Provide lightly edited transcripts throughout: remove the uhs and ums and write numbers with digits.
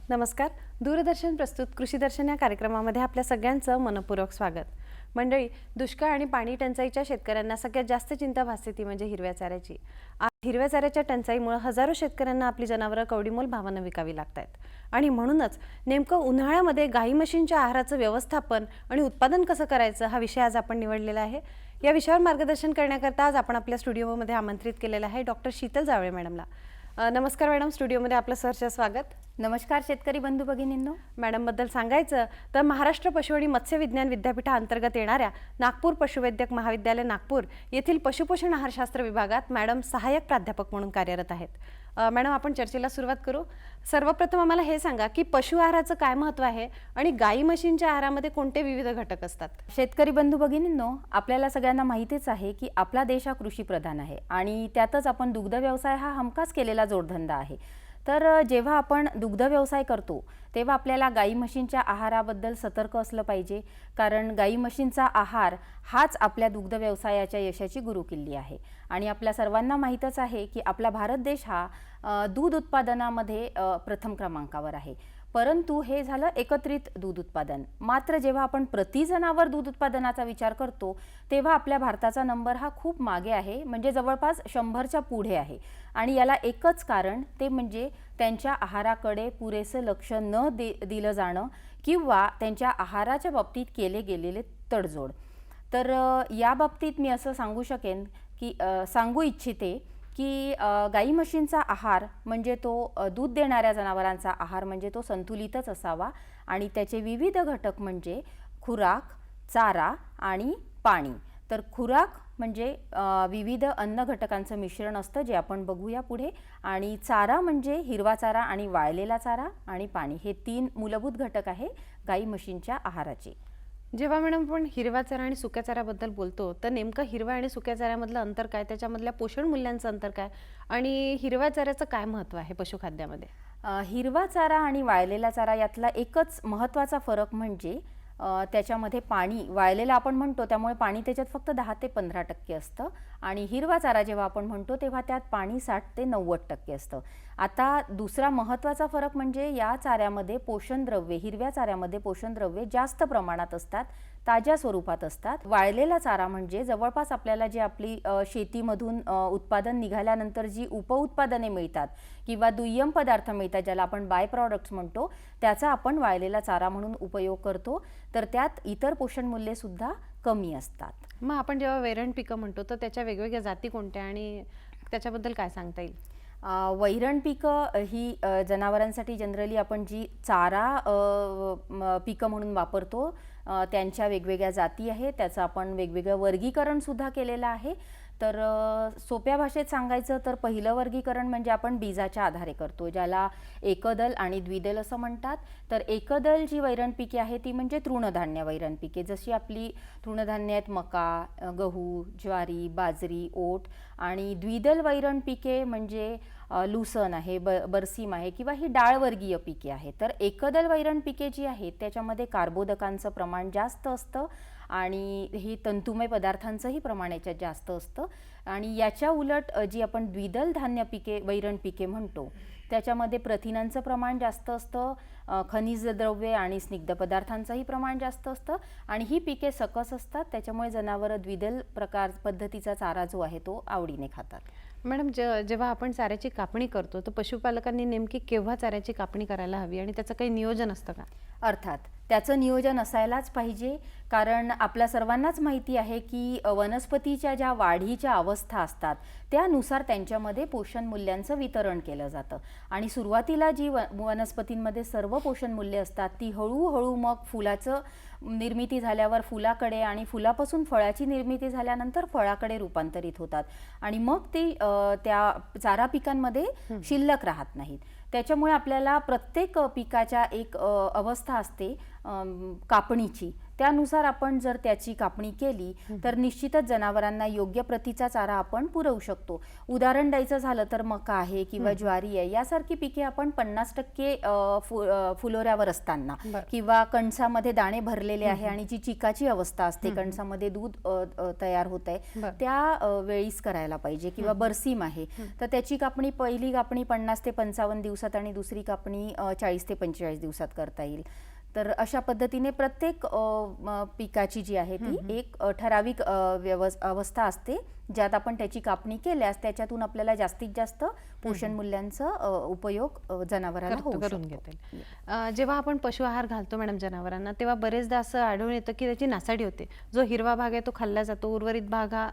नमस्कार. दूरदर्शन प्रस्तुत कृषी दर्शन या कार्यक्रमामध्ये आपल्या सगळ्यांचं मनपूर्वक स्वागत. मंडळी, दुष्काळ आणि पाणी टंचाईच्या शेतकऱ्यांना सगळ्यात जास्त चिंता भासते ती म्हणजे हिरव्या चाऱ्याची. हिरव्या चाऱ्याच्या टंचाईमुळे हजारो शेतकऱ्यांना आपली जनावरं कवडीमोल भावानं विकावी लागतात आणि म्हणूनच नेमकं उन्हाळ्यामध्ये गाई म्हशींच्या आहाराचं व्यवस्थापन आणि उत्पादन कसं करायचं हा विषय आज आपण निवडलेला आहे. या विषयावर मार्गदर्शन करण्याकरता आज आपण आपल्या स्टुडिओमध्ये आमंत्रित केलेलं आहे डॉक्टर शीतल जावळे मॅडमला. नमस्कार मॅडम, स्टुडिओमध्ये आपलं सहर्ष स्वागत. नमस्कार शेतकरी बंधू भगिनींनो. मॅडमबद्दल सांगायचं तर महाराष्ट्र पशु आणि मत्स्य विज्ञान विद्यापीठाअंतर्गत येणाऱ्या नागपूर पशुवैद्यक महाविद्यालय नागपूर येथील पशुपोषण आहारशास्त्र विभागात मॅडम सहाय्यक प्राध्यापक म्हणून कार्यरत आहेत. मॅडम, आपण चर्चेला सुरुवात करू. सर्वप्रथम आम्हाला हे सांगा की पशु आहाराचं काय महत्त्व आहे आणि गाई म्हशींच्या आहारामध्ये कोणते विविध घटक असतात? शेतकरी बंधू भगिनींनो, आपल्याला सगळ्यांना माहितीच आहे की आपला देश हा कृषीप्रधान आहे आणि त्यातच आपण दुग्ध व्यवसाय हा हमखास केलेला जोडधंदा आहे. तर जेव्हा आपण दुग्ध व्यवसाय करतो तेव्हा आपल्याला गाई म्हशींच्या आहाराबद्दल सतर्क असलं पाहिजे, कारण गाई म्हशींचा आहार हाच आपल्या दुग्ध व्यवसायाच्या यशाची गुरुकिल्ली आहे. आणि आपल्या सर्वांना माहीतच आहे की आपला भारत देश हा दूध उत्पादनामध्ये प्रथम क्रमांकावर आहे. परंतु हे झालं एकत्रित दूध उत्पादन. मात्र जेव्हा आपण प्रति जनावर दूध उत्पादनाचा विचार करतो तेव्हा आपल्या भारताचा नंबर हा खूप मागे आहे, म्हणजे जवळपास 100च्या पुढे आहे. आणि याला एकच कारण ते म्हणजे त्यांच्या आहाराकडे पुरेसं लक्ष न दिलं जाणं किंवा त्यांच्या आहाराच्या बाबतीत केले गेलेले तडजोड. तर या बाबतीत मी असं सांगू इच्छिते की गाई म्हशींचा आहार म्हणजे तो दूध देणाऱ्या जनावरांचा आहार म्हणजे तो संतुलितच असावा आणि त्याचे विविध घटक म्हणजे खुराक, चारा आणि पाणी. तर खुराक म्हणजे विविध अन्न घटकांचं मिश्रण असतं जे आपण बघूया पुढे, आणि चारा म्हणजे हिरवा चारा आणि वाळलेला चारा, आणि पाणी हे 3 मूलभूत घटक आहे गाई म्हशींच्या आहाराचे. जेव्हा मॅडम आपण हिरव्या चारा आणि सुक्या चाऱ्याबद्दल बोलतो तर नेमकं हिरव्या आणि सुक्या चाऱ्यामधलं अंतर काय, त्याच्यामधल्या पोषण मूल्यांचं अंतर काय आणि हिरव्या चाऱ्याचं काय महत्त्व आहे पशुखाद्यामध्ये? हिरवा चारा आणि वाळलेला चारा यातला एकच महत्त्वाचा फरक म्हणजे त्याच्यामध्ये पाणी, वाळलेला आपण म्हणतो त्यामुळे पाणी त्याच्यात फक्त 10 ते 15% असतं, आणि हिरवा चारा जेव्हा आपण म्हणतो तेव्हा त्यात पाणी 60 ते 90% असतं. आता दुसरा महत्त्वाचा फरक म्हणजे या चाऱ्यामध्ये पोषणद्रव्ये, हिरव्या चाऱ्यामध्ये पोषणद्रव्ये जास्त प्रमाणात असतात, ताज्या स्वरूपात असतात. वाळलेला चारा म्हणजे जवळपास आपल्याला जी आपली शेतीमधून उत्पादन निघाल्यानंतर जी उपउत्पादने मिळतात किंवा दुय्यम पदार्थ मिळतात ज्याला आपण बाय प्रॉडक्ट्स म्हणतो, त्याचा आपण वाळलेला चारा म्हणून उपयोग करतो. तर त्यात इतर पोषण मूल्ये सुद्धा कमी असतात. मग आपण जेव्हा वैरण पिकं म्हणतो तर त्याच्या वेगवेगळ्या जाती कोणत्या आणि त्याच्याबद्दल काय सांगता येईल? वैरण पिकं ही जनावरांसाठी जनरली आपण जी चारा पिकं म्हणून वापरतो त्यांच्या वेगवेगळ्या जाती आहेत. त्याचं आपण वेगवेगळं वर्गीकरण सुद्धा केलेलं आहे. तर सोप्या भाषेत सांगायचं तर पहिलं वर्गीकरण म्हणजे आपण बीजाच्या आधारे करतो, ज्याला एकदल आणि द्विदल असं म्हणतात. तर एकदल जी वैरण पिके आहे ती म्हणजे तृणधान्य वैरण पिके, जशी आपली तृणधान्य आहेत मका, गहू, ज्वारी, बाजरी, ओट. आणि द्विदल वैरण पिके म्हणजे लूसन आहे, बरसीम आहे किंवा ही डाळवर्गीय पिके आहेत. तर एकदल वैरण पिके जी आहेत त्याच्यामध्ये कार्बोदकांचं प्रमाण जास्त असतं आणि ही तंतुमय पदार्थांचंही प्रमाण याच्यात जास्त असतं. आणि याच्या उलट जी आपण द्विदल धान्य पिके, वैरण पिके म्हणतो त्याच्यामध्ये प्रथिनांचं प्रमाण जास्त असतं, खनिज द्रव्ये आणि स्निग्ध पदार्थांचंही प्रमाण जास्त असतं, आणि ही पिके सकस असतात. त्याच्यामुळे जनावरं द्विदल पद्धतीचा चारा जो आहे तो आवडीने खातात. मॅडम, जेव्हा आपण चाऱ्याची कापणी करतो तर पशुपालकांनी नेमकी केव्हा चाऱ्याची कापणी करायला हवी आणि त्याचं काही नियोजन असतं का? अर्थात त्याचं नियोजन असायलाच पाहिजे, कारण आपल्या सर्वांनाच माहिती आहे की वनस्पतीच्या ज्या वाढीच्या अवस्था असतात त्यानुसार त्यांच्यामध्ये पोषण मूल्यांचं वितरण केलं जातं. आणि सुरुवातीला जी वनस्पतींमध्ये सर्व पोषण मूल्य असतात ती हळूहळू मग फुलाचं निर्मिती झाल्यावर फुलाकडे आणि फुलापासून फळाची निर्मिती झाल्यानंतर फळाकडे रूपांतरित होतात आणि मग ती त्या चारा पिकांमध्ये शिल्लक राहत नाहीत. त्याच्यामुळे आपल्याला प्रत्येक पिकाच्या एक अवस्था असते कापणीची, त्यानुसार आपण जर त्याची कापणी केली तर निश्चितच जनावरांना योग्य प्रतीचा चारा आपण पुरवू शकतो. उदाहरण द्यायचं झालं तर मका आहे किंवा ज्वारी आहे यासारखी पिके आपण 50% फुलोऱ्यावर असताना किंवा कणसामध्ये दाणे भरलेले आहे आणि जी चिकाची अवस्था असते, कणसामध्ये दूध तयार होत आहे त्या वेळीच करायला पाहिजे. किंवा बरसीम आहे तर त्याची कापणी पहिली कापणी 50 ते 55 दिवसात आणि दुसरी कापणी 40 ते 45 दिवसात करता येईल. तर अशा पद्धतीने प्रत्येक पिकाची जी आहे ती एक ठराविक अवस्था असते ज्यात आपण त्याची कापणी केल्यास त्याच्यातून आपल्याला जास्तीत जास्त पोषण मूल्यांचा उपयोग जनावरांना करून घेता. जेव्हा आपण पशु आहार घालतो मॅडम जनावरांना तेव्हा बरेचदा असं आढळून येतं की त्याची नासाडी होते. जो हिरवा भाग आहे तो खाल्ला जातो, उर्वरित भाग हा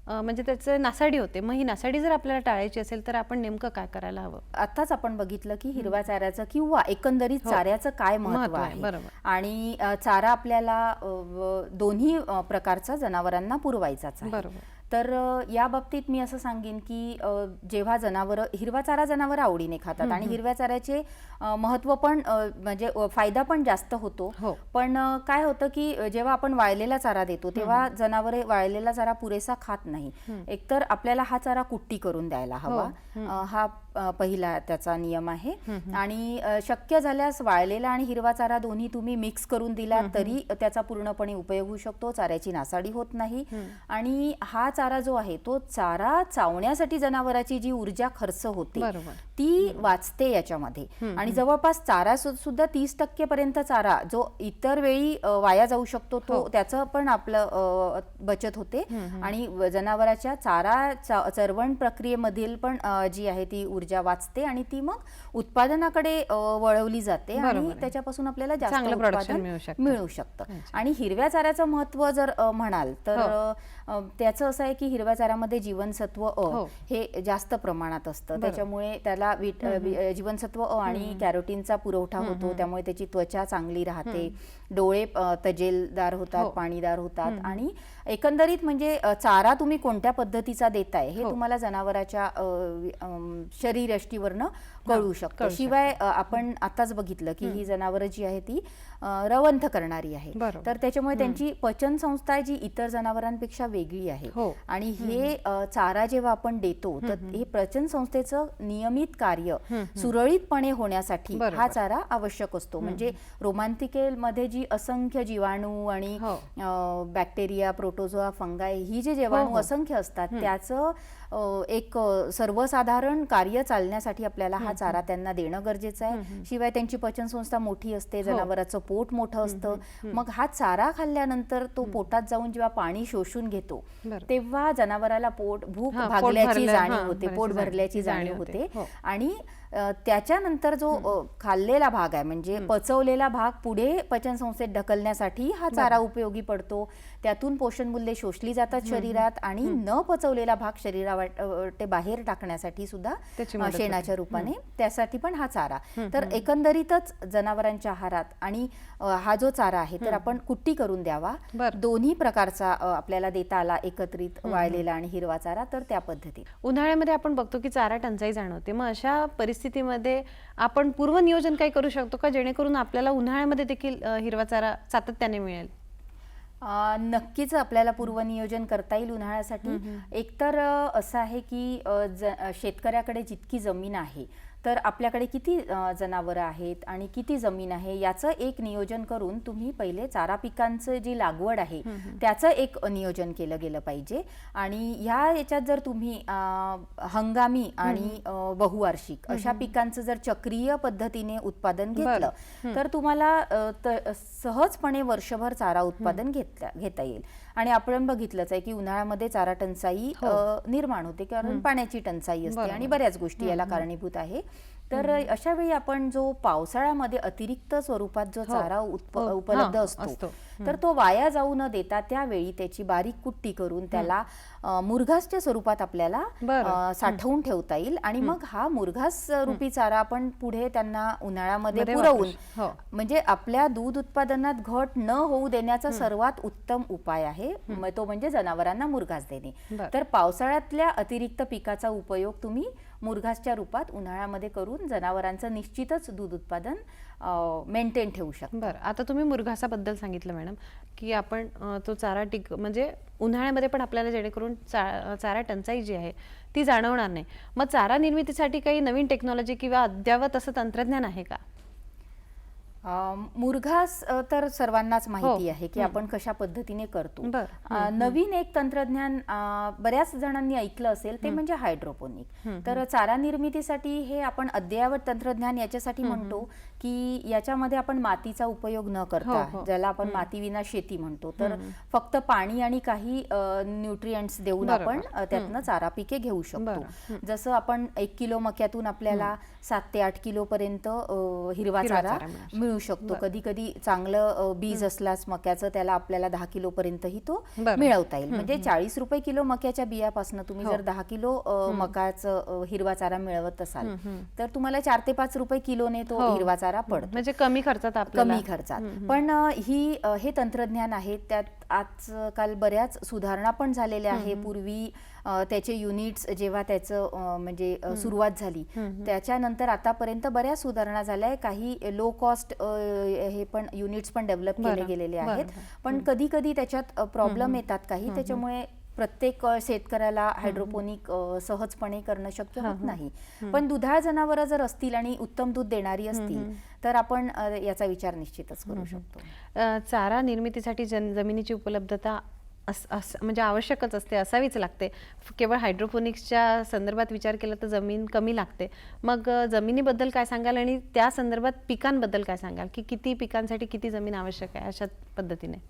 म्हणजे त्याचं नासाडी होते. मग ही नासाडी जर आपल्याला टाळायची असेल तर आपण नेमकं काय करायला हवं? आताच आपण बघितलं की हिरव्या चाऱ्याचं किंवा एकंदरीत चाऱ्याचं काय महत्व आहे. आणि चारा आपल्याला दोन्ही प्रकारचा जनावरांना पुरवायचाच आहे. तर या बाबतीत मी असं सांगेन की जेव्हा जनावरं हिरवा चारा जनावरं आवडीने खातात आणि हिरव्या चाऱ्याचे महत्व पण म्हणजे फायदा पण जास्त होतो. पण काय होतं की जेव्हा आपण वाळलेला चारा देतो तेव्हा जनावरे वाळलेला चारा पुरेसा खात नाही. एकतर आपल्याला हा चारा कुट्टी करून द्यायला हवा, हा पहिला त्याचा नियम आहे. आणि शक्य झाल्यास वाळलेला आणि हिरवा चारा दोन्ही तुम्ही मिक्स करून दिला तरी त्याचा पूर्णपणे उपयोग होऊ शकतो, चाऱ्याची नासाडी होत नाही. आणि हा चारा जो आहे तो चारा चावण्यासाठी जनावराची जी ऊर्जा खर्च होते ती वाचते याच्यामध्ये. आणि जवळपास चारा सुद्धा 30% पर्यंत चारा जो इतर वेळी वाया जाऊ शकतो तो त्याचं पण आपलं बचत होते. आणि जनावराच्या चारा चरवण प्रक्रियेमधील पण जी आहे ती ऊर्जा वाचते आणि ती मग उत्पादनाकडे वळवली जाते आणि त्याच्यापासून आपल्याला जास्त उत्पादन मिळू शकतं. आणि हिरव्या चाऱ्याचं महत्व जर म्हणाल तर त्याचं असं आहे की हिरव्या चाऱ्यामध्ये जीवनसत्व अ हे जास्त प्रमाणात असतं. त्याच्यामुळे त्याला जीवनसत्व अ आणि कॅरोटीनचा पुरवठा होतो, त्यामुळे त्याची त्वचा चांगली राहते, डोळे तजेलदार होतात, पाणीदार होतात. आणि एकंदरीत म्हणजे चारा तुम्ही कोणत्या पद्धतीचा देताय हे तुम्हाला जनावराच्या शरीरयष्टीवरनं कळू शकतं. शिवाय आपण आताच बघितलं की ही जनावरं जी आहे ती रवंथ करणारी आहे, तर त्याच्यामुळे त्यांची पचन संस्था जी इतर जनावरांपेक्षा वेगळी आहे. आणि हे चारा जेव्हा आपण देतो तर हे पचन संस्थेचं नियमित कार्य सुरळीतपणे होण्यासाठी हा चारा आवश्यक असतो. म्हणजे रोमांतिकेमध्ये जी असंख्य जीवाणू आणि बॅक्टेरिया, प्रोटोझोआ, फंगाय ही जे जीवाणू असंख्य असतात त्याचं एक सर्वसाधारण कार्य चालण्यासाठी आपल्याला हा चारा त्यांना देणं गरजेचं आहे. शिवाय त्यांची पचनसंस्था मोठी असते, जनावराचं पोट मोठं असतं. मग हा चारा खाल्ल्यानंतर तो पोटात जाऊन जेव्हा पाणी शोषून घेतो तेव्हा जनावराला भूक भागल्याची जाणीव होते, पोट भरल्याची जाणीव होते. आणि त्याच्यानंतर जो खाल्लेला भाग आहे म्हणजे पचवलेला भाग पुढे पचनसंस्थेत ढकलण्यासाठी हा चारा उपयोगी पडतो. त्यातून पोषण मूल्ये शोषली जातात शरीरात आणि न पचवलेला भाग शरीरात बाहेर टाकण्यासाठी सुद्धा शेणाच्या रूपाने त्यासाठी पण हा चारा. तर एकंदरीतच जनावरांच्या आहारात आणि हा जो चारा आहे तर आपण कुट्टी करून द्यावा. दोन्ही प्रकारचा आपल्याला देता आला, एकत्रित वाळलेला आणि हिरवा चारा, तर त्या पद्धतीत. उन्हाळ्यामध्ये आपण बघतो की चारा टंचाई जाणवते. मग अशा परिस्थितीमध्ये आपण पूर्वनियोजन काही करू शकतो का जेणेकरून आपल्याला उन्हाळ्यामध्ये देखील हिरवा चारा सातत्याने मिळेल? नक्कीच आपल्याला पूर्वनियोजन करता येईल उन्हाळ्यासाठी. एकतर असं आहे की शेतकऱ्याकडे जितकी जमीन आहे तर आपल्याकडे किती जनावरं आहेत आणि किती जमीन आहे याचं एक नियोजन करून तुम्ही पहिले चारा पिकांचं जी लागवड आहे त्याचं एक नियोजन केलं गेलं पाहिजे. आणि ह्या याच्यात जर तुम्ही हंगामी आणि बहुवार्षिक अशा पिकांचं जर चक्रीय पद्धतीने उत्पादन घेतलं तर तुम्हाला सहजपणे वर्षभर चारा उत्पादन घेता येईल. आणि आपण बघितलंच आहे की उन्हाळ्यामध्ये चारा टंचाई निर्माण होते कारण पाण्याची टंचाई असते आणि बऱ्याच गोष्टी याला कारणीभूत आहे. तर अशा वेळी आपण जो पावसाळ्यामध्ये अतिरिक्त स्वरूपात जो चारा उपलब्ध असतो तर तो वाया जाऊ न देता त्यावेळी त्याची बारीक कुट्टी करून त्याला मुरघासच्या स्वरूपात आपल्याला साठवून ठेवता येईल आणि मग हा मुरघास रूपी चारा आपण पुढे त्यांना उन्हाळ्यामध्ये पुरवून म्हणजे आपल्या दूध उत्पादनात घट न होऊ देण्याचा सर्वात उत्तम उपाय आहे तो म्हणजे जनावरांना मुरघास देणे. तर पावसाळ्यातल्या अतिरिक्त पिकाचा उपयोग तुम्ही मुरघासच्या रूपात उन्हाळ्यामध्ये करून जनावरांचं निश्चितच दूध उत्पादन मेंटेन ठेवू शकता. बरं, आता तुम्ही मुरघासाबद्दल सांगितलं मॅडम की आपण तो चारा म्हणजे उन्हाळ्यामध्ये पण आपल्याला जेणेकरून चारा टंचाई जी आहे ती जाणवणार नाही. मग चारा निर्मितीसाठी काही नवीन टेक्नॉलॉजी किंवा अद्ययावत असं तंत्रज्ञान आहे का? मुरघास तर सर्वांनाच माहिती आहे की आपण कशा पद्धतीने करतो. नवीन एक तंत्रज्ञान बऱ्याच जणांनी ऐकलं असेल ते म्हणजे हायड्रोपोनिक. तर चारा निर्मितीसाठी हे आपण अद्ययावत तंत्रज्ञान याच्यासाठी म्हणतो की याच्यामध्ये आपण मातीचा उपयोग न करता, ज्याला आपण मातीविना शेती म्हणतो, तर फक्त पाणी आणि काही न्यूट्रिएंट्स देऊन आपण त्यातनं चारा पिके घेऊ शकतो. जसं आपण 1 किलो मक्यातून आपल्याला 7 ते 8 किलो पर्यंत हिरवा चारा मिळू शकतो. कधी कधी चांगलं बीज असलाच मक्याचं त्याला आपल्याला 10 किलो पर्यंतही तो मिळवता येईल. म्हणजे 40 रुपये किलो मक्याच्या बियापासून तुम्ही जर 10 किलो मकाचं हिरवा चारा मिळवत असाल तर तुम्हाला 4 ते 5 रुपये किलोने तो हिरवा चारा पडतो. म्हणजे कमी खर्चात पण हे तंत्रज्ञान आहे त्यात आजकाल बऱ्याच सुधारणा पण झालेल्या आहे. पूर्वी त्याचे युनिट्स जेव्हा त्याचं म्हणजे सुरुवात झाली त्याच्यानंतर आतापर्यंत बऱ्याच सुधारणा झाल्या. काही लो कॉस्ट हे पण युनिट्स पण डेव्हलप केले गेलेले आहेत. पण कधी कधी त्याच्यात प्रॉब्लेम येतात काही, त्याच्यामुळे प्रत्येक शेतकऱ्याला हायड्रोपोनिक सहजपणे करणं शक्य होत नाही. पण दुधाळ जनावरं जर असतील आणि उत्तम दूध देणारी असतील तर आपण याचा विचार निश्चितच करू शकतो. चारा निर्मितीसाठी जमिनीची उपलब्धता म्हणजे आवश्यकच असते, असावीच लागते. केवळ हायड्रोपोनिक्सच्या संदर्भात विचार केला तर जमीन कमी लागते. मग जमिनीबद्दल काय सांगाल आणि त्या संदर्भात पिकांबद्दल काय सांगाल की किती पिकांसाठी किती जमीन आवश्यक आहे अशा पद्धतीने?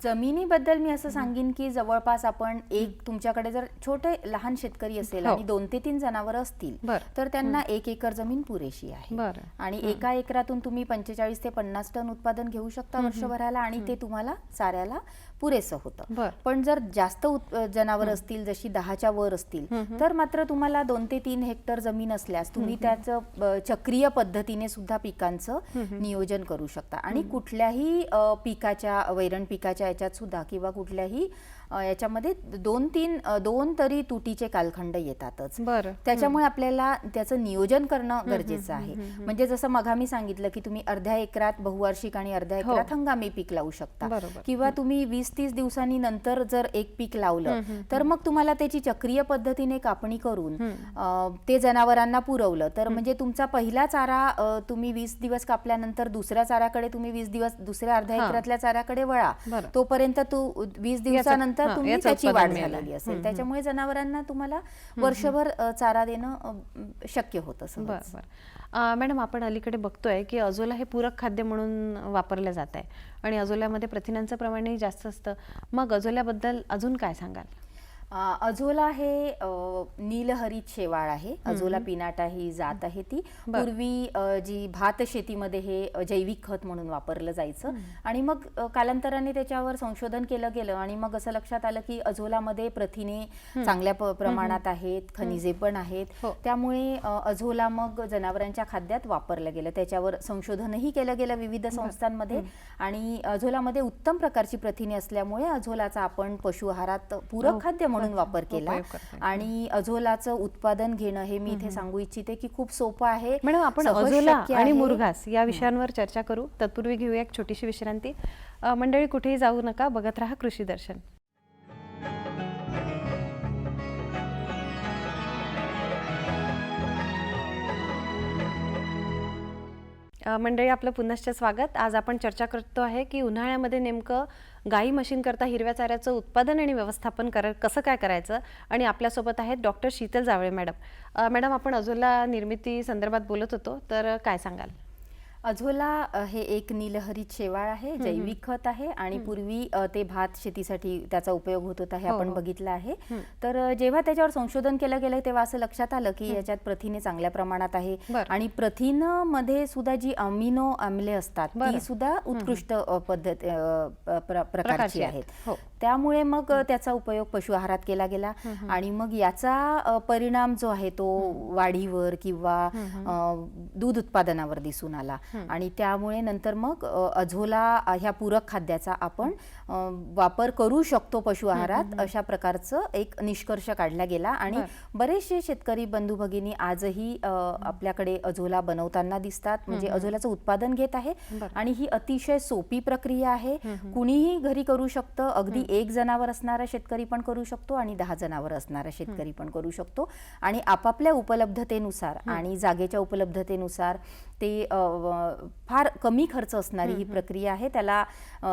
जमिनीबद्दल मी असं सांगेन की जवळपास आपण तुमच्याकडे जर छोटे लहान शेतकरी असेल आणि 2 ते 3 जनावरं असतील तर त्यांना 1 एकर जमीन पुरेशी आहे. आणि एका एकरातून तुम्ही 45 ते 50 टन उत्पादन घेऊ शकता वर्षभराला आणि ते तुम्हाला चाऱ्याला पुरेसं होतं. पण जर जास्त जनावर असतील, जशी 10च्या वर असतील, तर मात्र तुम्हाला 2 ते 3 हेक्टर जमीन असल्यास तुम्ही त्याचं चक्रीय पद्धतीने सुद्धा पिकांचं नियोजन करू शकता. आणि कुठल्याही पिकाच्या वैरण पिकाच्या याच्यात सुद्धा किंवा कुठल्याही याच्यामध्ये 2 तरी तुटीचे कालखंड येतातच. त्याच्यामुळे आपल्याला त्याचं नियोजन करणं गरजेचं आहे. म्हणजे जसं मघा मी सांगितलं की तुम्ही अर्ध्या एकरात बहुवार्षिक आणि अर्ध्या एकरात हंगामी पीक लावू शकता किंवा तुम्ही 20-30 दिवसांनी नंतर जर एक पीक लावलं तर मग तुम्हाला त्याची चक्रीय पद्धतीने कापणी करून ते जनावरांना पुरवलं तर म्हणजे तुमचा पहिला चारा तुम्ही 20 दिवस कापल्यानंतर दुसऱ्या चाऱ्याकडे तुम्ही 20 दिवस दुसऱ्या अर्ध्या एकरातल्या चाऱ्याकडे वळा, तोपर्यंत तो 20 दिवसानंतर तुम्ही त्याची वाढ झालेली असेल. त्याच्यामुळे जनावरांना तुम्हाला वर्षभर चारा देणं शक्य होतं. मॅडम, आपण अलीकडे बघतोय की अजोला हे पूरक खाद्य म्हणून वापरलं जात आहे आणि अजोल्यामध्ये प्रथिनांचं प्रमाणही जास्त असतं. मग अजोल्याबद्दल अजून काय सांगाल? अझोला हे नीलहरित शेवाळ आहे. अझोला पिनाटा ही जात आहे. ती पूर्वी जी भात शेतीमध्ये हे जैविक खत म्हणून वापरलं जायचं आणि मग कालांतराने त्याच्यावर संशोधन केलं गेलं आणि मग असं लक्षात आलं की अझोलामध्ये प्रथिने चांगल्या प्रमाणात आहेत, खनिजे पण आहेत. त्यामुळे अझोला मग जनावरांच्या खाद्यात वापरलं गेलं. त्याच्यावर संशोधनही केलं गेलं विविध संस्थांमध्ये आणि अझोलामध्ये उत्तम प्रकारची प्रथिने असल्यामुळे अझोलाचा आपण पशु आहारात पूरक खाद्य म्हणून वापर केला. आणि अझोलाचं उत्पादन घेणं हे मी इथे सांगू इच्छिते की खूप सोपं आहे. मॅडम, आपण अझोला आणि मुरघास या विषयांवर चर्चा करू. तत्पूर्वी घेऊया एक छोटीशी विश्रांती. मंडळी, कुठेही जाऊ नका, बघत राहा कृषी दर्शन. मंडळी, आपलं पुनश्च स्वागत. आज आपण चर्चा करतो आहे की उन्हाळ्यामध्ये नेमकं गाई म्हशीं करता हिरव्या चाऱ्याचं उत्पादन आणि व्यवस्थापन कसं काय करायचं. आणि आपल्यासोबत आहेत doctor Sheetal Jawale madam. Madam, आपण अझोला निर्मिती संदर्भात बोलत होतो, तर काय सांगाल? अझोला हे एक नीलहरित शेवाळ आहे, जैविक खत आहे आणि पूर्वी ते भात शेतीसाठी त्याचा उपयोग होत होता हे आपण बघितलं आहे. तर जेव्हा त्याच्यावर संशोधन केलं गेलं तेव्हा असं लक्षात आलं की याच्यात प्रथिने चांगल्या प्रमाणात आहे आणि प्रथिनमध्ये सुद्धा जी अमिनो आम्ले असतात ती सुद्धा उत्कृष्ट प्रकारची आहेत. त्यामुळे मग त्याचा उपयोग पशु आहारात केला गेला आणि मग याचा परिणाम जो आहे तो वाढीवर किंवा दूध उत्पादनावर दिसून आला आणि त्यामुळे नंतर मग अझोला ह्या पूरक खाद्याचा आपण वापर करू शकतो पशु आहारात अशा प्रकारचं एक निष्कर्ष काढला गेला आणि बरेचसे शेतकरी बंधू भगिनी आजही आपल्याकडे अझोला बनवताना दिसतात, म्हणजे अझोलाचं उत्पादन घेत आहे आणि ही अतिशय सोपी प्रक्रिया आहे. कुणीही घरी करू शकतं, अगदी 1 जनावर असणारा शेतकरी पण करू शकतो आणि 10 जनावर असणारा शेतकरी पण करू शकतो आणि आपापल्या उपलब्धतेनुसार आणि जागेच्या उपलब्धतेनुसार ते फार कमी खर्च असणारी ही प्रक्रिया आहे. त्याला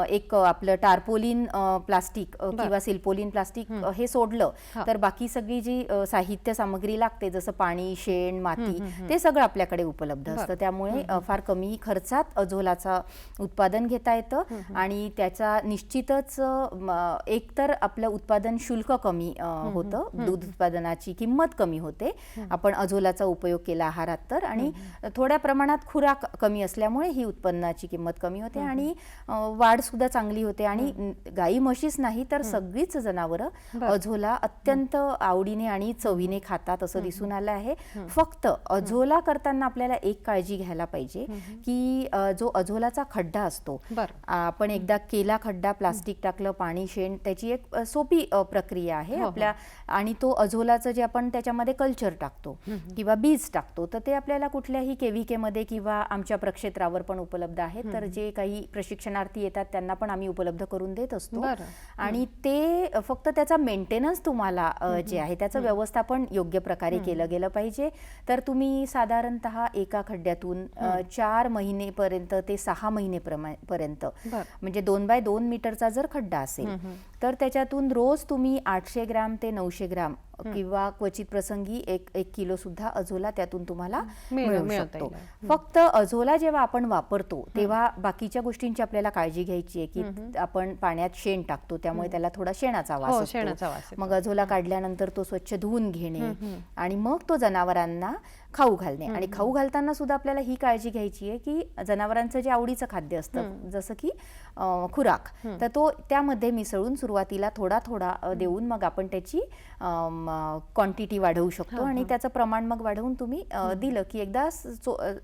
एक आपलं टार्पोलिन प्लास्टिक किंवा सिल्पोलिन प्लास्टिक हे सोडलं तर बाकी सगळी जी साहित्य सामग्री लागते जसं पाणी, शेण, माती ते सगळं आपल्याकडे उपलब्ध असतं. त्यामुळे फार कमी खर्चात अझोलाचं उत्पादन घेता येतं आणि त्याचा निश्चितच एकतर आपलं उत्पादन शुल्क कमी होतं, दूध उत्पादनाची किंमत कमी होते आपण अझोलाचा उपयोग केला आहारात तर, आणि थोड्या प्रमाणात खुराक कमी असल्यामुळे ही उत्पन्नाची किंमत कमी होते आणि वाढ सुद्धा चांगली होते आणि गाई म्हशीच नाही तर सगळीच जनावरं अझोला अत्यंत आवडीने आणि चवीने खातात असं दिसून आलं आहे. फक्त अझोला करताना आपल्याला एक काळजी घ्यायला पाहिजे की जो अझोलाचा खड्डा असतो, आपण एकदा केला खड्डा, प्लास्टिक टाकलं, पाणी, शेण, त्याची एक सोपी प्रक्रिया आहे आपल्या, आणि तो अझोलाचं जे आपण त्याच्यामध्ये कल्चर टाकतो किंवा बीज टाकतो तर ते आपल्याला कुठल्याही केव्हीके मध्ये किंवा आमच्या प्रक्षेत्रावर पण उपलब्ध आहे. तर जे काही प्रशिक्षणार्थी येतात त्यांना पण आम्ही उपलब्ध करून देत असतो आणि ते फक्त त्याचा मेंटेनन्स तुम्हाला जे आहे त्याचं व्यवस्थापन योग्य प्रकारे केलं गेलं पाहिजे. तर तुम्ही साधारणतः एका खड्ड्यातून 4 महिनेपर्यंत ते 6 महिनेपर्यंत म्हणजे 2 बाय 2 मीटरचा जर खड्डा असेल तर त्याच्यातून रोज तुम्ही 800 ग्रॅम ते 900 ग्रॅम किंवा क्वचित प्रसंगी 1 किलो सुद्धा अझोला त्यातून तुम्हाला मिळू शकतो. फक्त अझोला जेव्हा आपण वापरतो तेव्हा बाकीच्या गोष्टींची आपल्याला काळजी घ्यायची आहे की आपण पाण्यात शेण टाकतो त्यामुळे त्याला थोडा शेणाचा वास असतो. मग अझोला काढल्यानंतर तो स्वच्छ धुवून घेणे आणि मग तो जनावरांना खाऊ घालणे, आणि खाऊ घालताना सुद्धा आपल्याला ही काळजी घ्यायची आहे की जनावरांचं जे आवडीचं खाद्य असतं जसं की खुराक, तर तो त्यामध्ये मिसळून सुरुवातीला थोडा थोडा देऊन मग आपण त्याची क्वांटिटी वाढवू शकतो आणि त्याचं प्रमाण मग वाढवून तुम्ही दिलं की एकदा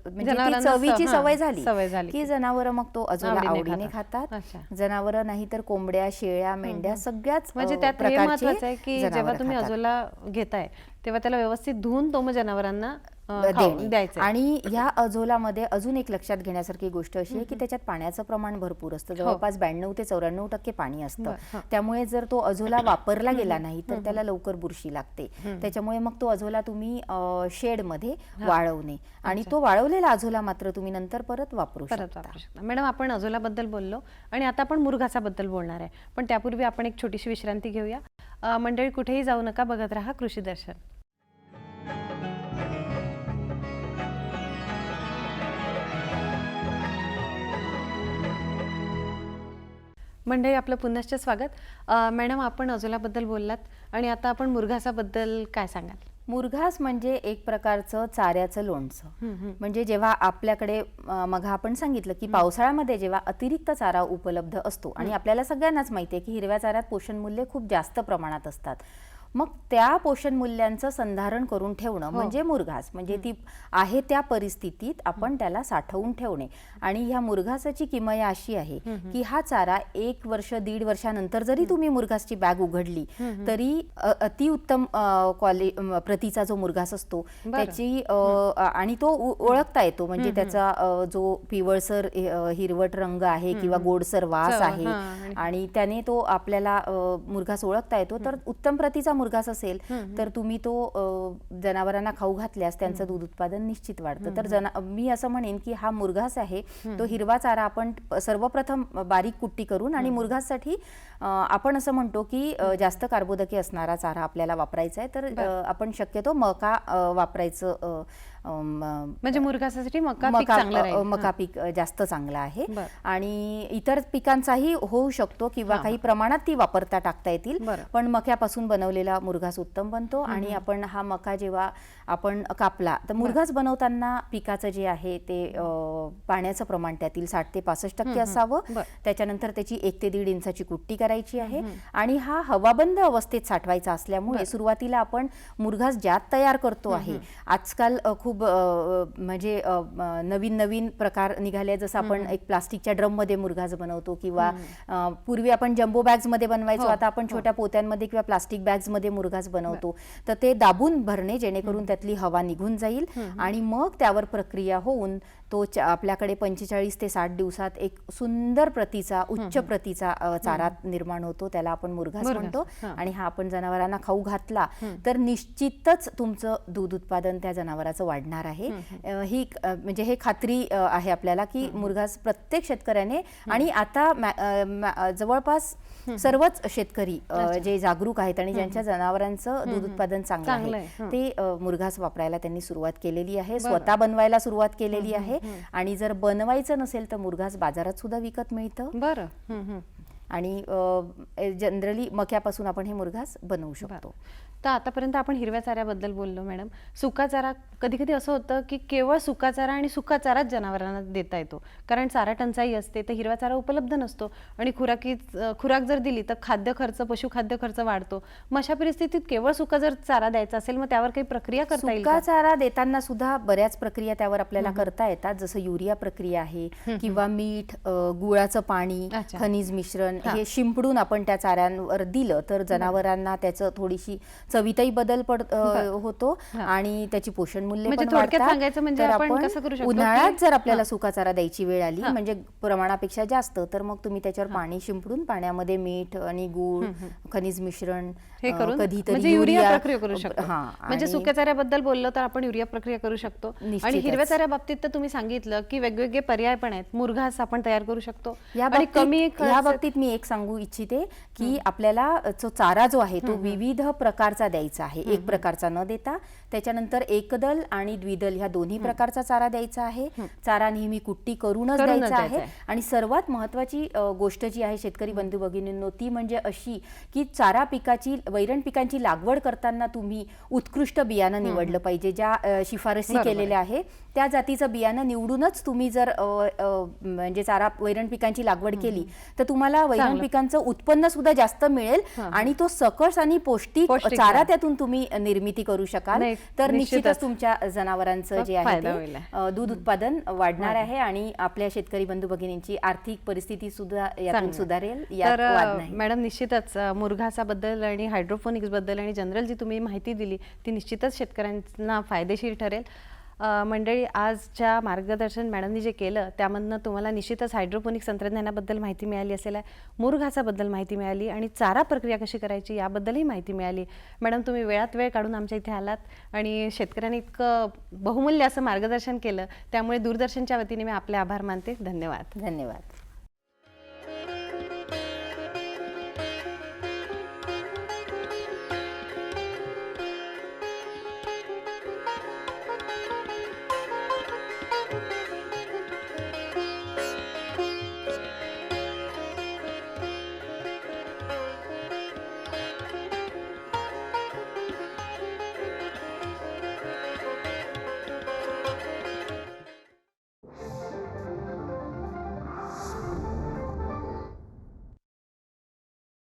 म्हणजे चवीची सवय झाली की जनावर मग तो अझोला आवडीने खातात. जनावर नाही तर कोंबड्या, शेळ्या, मेंढ्या सगळ्याच म्हणजे त्यात हे महत्त्वाचं आहे की जेव्हा तुम्ही अझोला घेताय तेव्हा त्याला व्यवस्थित धुवून तो मग जनावरांना द्यायचं. आणि ह्या अझोलामध्ये अजून एक लक्षात घेण्यासारखी गोष्ट अशी आहे की त्याच्यात पाण्याचं प्रमाण भरपूर असतं, जवळपास 92 ते 94% पाणी असतं. त्यामुळे जर तो अझोला वापरला गेला नाही तर त्याला लवकर बुरशी लागते. त्याच्यामुळे मग तो अझोला तुम्ही शेडमध्ये वाळवणे आणि तो वाळवलेला अझोला मात्र तुम्ही नंतर परत वापरू शकता. मॅडम, आपण अझोलाबद्दल बोललो आणि आता आपण मुरघासाबद्दल बोलणार आहे, पण त्यापूर्वी आपण एक छोटीशी विश्रांती घेऊया. मंडळी, कुठेही जाऊ नका, बघत राहा कृषी दर्शन. मंडळी, आपलं पुनश्च स्वागत. मॅडम, आपण अझोलाबद्दल बोललात आणि आता आपण मुरघासाबद्दल काय सांगाल? मुरघास म्हणजे एक प्रकारचं चाऱ्याचं लोणचं. म्हणजे जेव्हा आपल्याकडे मग आपण सांगितलं की पावसाळ्यामध्ये जेव्हा अतिरिक्त चारा उपलब्ध असतो आणि आपल्याला सगळ्यांनाच माहिती आहे की हिरव्या चाऱ्यात पोषण मूल्य खूप जास्त प्रमाणात असतात, मग त्या पोषण मूल्यांचं संधारण करून ठेवणं म्हणजे मुरघास. म्हणजे ती आहे त्या परिस्थितीत आपण त्याला साठवून ठेवणे. आणि ह्या मुरघासाची किमया अशी आहे की हा चारा 1 वर्ष 1.5 वर्षानंतर जरी तुम्ही मुरघासची बॅग उघडली तरी अतिउत्तम प्रतीचा जो मुरघास असतो त्याची आणि तो ओळखता येतो. म्हणजे त्याचा जो पिवळसर हिरवट रंग आहे किंवा गोडसर वास आहे आणि त्याने तो आपल्याला मुरघास ओळखता येतो. तर उत्तम प्रतीचा मुरघास असेल तर तुम्ही तो जनावरांना खाऊ घातल्यास त्यांचं दूध उत्पादन निश्चित वाढतं. तर मी असं म्हणेन की हा मुरघास आहे तो हिरवा चारा आपण सर्वप्रथम बारीक कुट्टी करून, आणि मुरघासाठी आपण असं म्हणतो की जास्त कार्बोदके असणारा चारा आपल्याला वापरायचा आहे, तर आपण शक्यतो मका वापरायचं म्हणजे मुरघासासाठी मका पीक चांगलं राहील. मका पीक जास्त चांगलं आहे. बरं. आणि इतर पिकांचाही होऊ शकतो किंवा काही प्रमाणात ती वापरता टाकता येतील, बरं. पण मक्यापासून बनवलेला मुरघास उत्तम बनतो. आणि आपण हा मका जेव्हा आपण कापला तर मुरघास बनवताना पिकाचं जे आहे ते पाण्याचं प्रमाण त्यातील 60 ते 65% असावं. बरं. त्याच्यानंतर त्याची 1 ते 1.5 इंचाची कुट्टी करायची आहे. आणि हा हवाबंद अवस्थेत साठवायचा असल्यामुळे सुरुवातीला आपण मुरघास ज्यात तयार करतो आहे, आजकाल खूप म्हणजे नवीन नवीन प्रकार निघाले, जसं आपण एक प्लास्टिकच्या ड्रम मध्ये मुरघास बनवतो किंवा पूर्वी आपण जम्बो बॅग्स मध्ये बनवायचो, आता आपण छोट्या पोत्यांमध्ये किंवा प्लास्टिक बॅग्स मध्ये मुरघास बनवतो. तर ते दाबून भरणे जेणेकरून त्यातली हवा निघून जाईल आणि मग त्यावर प्रक्रिया होऊन तो आपल्याकडे 45 ते 60 दिवसात एक सुंदर प्रतीचा उच्च प्रतीचा चारा निर्माण होतो. त्याला आपण मुरघास म्हणतो. आणि हा आपण जनावरांना खाऊ घातला तर निश्चितच तुमचं दूध उत्पादन त्या जनावराचं वाढणार आहे. ही म्हणजे हे खात्री आहे आपल्याला की मुरघास प्रत्येक शेतकऱ्याने, आणि आता जवळपास सर्वच शेतकरी जे जागरूक आहेत आणि ज्यांच्या जनावरांचं दूध उत्पादन चांगलं आहे ते मुरघास वापरायला त्यांनी सुरुवात केलेली आहे. स्वतः बनवायला सुरुवात केलेली आहे. आणि जर बनवायचं नसेल तर मुरघास बाजारात सुद्धा विकत मिळतं. बरं. आणि जनरली मक्यापासून आपण हे मुरघास बनवू शकतो. तर आतापर्यंत आपण हिरव्या चाऱ्याबद्दल बोललो मॅडम. सुका चारा कधी कधी असं होतं की केवळ सुका चारा आणि सुका चाराच जनावरांना देता येतो, कारण चारा टंचाई असते, तर हिरवा चारा उपलब्ध नसतो. आणि खुराक जर दिली तर खाद्य खर्च, पशुखाद्य खर्च वाढतो. मग अशा परिस्थितीत केवळ सुका जर चारा द्यायचा असेल मग त्यावर काही प्रक्रिया करता येईल? सुका चारा देताना सुद्धा बऱ्याच प्रक्रिया त्यावर आपल्याला करता येतात, जसं युरिया प्रक्रिया आहे किंवा मीठ, गुळाचं पाणी, खनिज मिश्रण हे शिंपडून आपण त्या चाऱ्यांवर दिलं तर जनावरांना त्याचं थोडीशी चवीतही बदल होतो आणि त्याची पोषण मूल्य पण वाढतात. म्हणजे आपण कसं करू शकतो? उन्हाळ्यात जर आपल्याला सुका चारा द्यायची वेळ आली म्हणजे प्रमाणापेक्षा जास्त, तर मग तुम्ही त्याच्यावर पाणी शिंपडून पाण्यामध्ये मीठ आणि गूळ, खनिज मिश्रण, कधीतरी युरिया प्रक्रिया करू शकतो. म्हणजे सुक्या चाऱ्याबद्दल बोललो तर आपण युरिया प्रक्रिया करू शकतो. आणि हिरव्या चाऱ्या बाबतीत तर तुम्ही सांगितलं की वेगवेगळे पर्याय पण आहेत. मुरघास आपण तयार करू शकतो. या बाबतीत मी एक सांगू इच्छिते की आपल्याला चारा जो आहे तो विविध प्रकारचा द्यायचा आहे. एक प्रकारचा न देता त्याच्यानंतर एकदल आणि द्विदल ह्या दोन्ही प्रकारचा चारा द्यायचा आहे. चारा नेहमी कुट्टी करूनच द्यायचा आहे. आणि सर्वात महत्वाची गोष्ट जी आहे शेतकरी बंधू भगिनींनो, ती म्हणजे अशी की चारा पिकाची, वैरण पिकांची लागवड करताना तुम्ही उत्कृष्ट बियाणं निवडलं पाहिजे. ज्या शिफारसी केलेल्या आहे त्या जातीचं बियाणं निवडूनच तुम्ही जर म्हणजे चारा वैरण पिकांची लागवड केली तर तुम्हाला वैरण पिकांचं उत्पन्न सुद्धा जास्त मिळेल आणि तो सकस आणि पौष्टिक चारा त्यातून तुम्ही निर्मिती करू शकाल. तर निश्चितच तुमच्या जनावरांचं जे आहे ते दूध उत्पादन वाढणार आहे आणि आपल्या शेतकरी बंधू भगिनींची आर्थिक परिस्थिती सुद्धा यातून सुधारेल. तर मॅडम निश्चितच मुरघासाबद्दल आणि हायड्रोपोनिक्स बद्दल आणि जनरल जी तुम्ही माहिती दिली ती निश्चितच शेतकऱ्यांना फायदेशीर ठरेल. मंडळी, आजच्या मार्गदर्शन मॅडमनी जे केलं त्यामधनं तुम्हाला निश्चितच हायड्रोपोनिक्स तंत्रज्ञानाबद्दल माहिती मिळाली असेल, मुरघासाबद्दल माहिती मिळाली आणि चारा प्रक्रिया कशी करायची याबद्दलही माहिती मिळाली. मॅडम, तुम्ही वेळात वेळ काढून आमच्या इथे आलात आणि शेतकऱ्यांनी इतकं बहुमूल्य असं मार्गदर्शन केलं, त्यामुळे दूरदर्शनच्या वतीने मी आपले आभार मानते. धन्यवाद. धन्यवाद.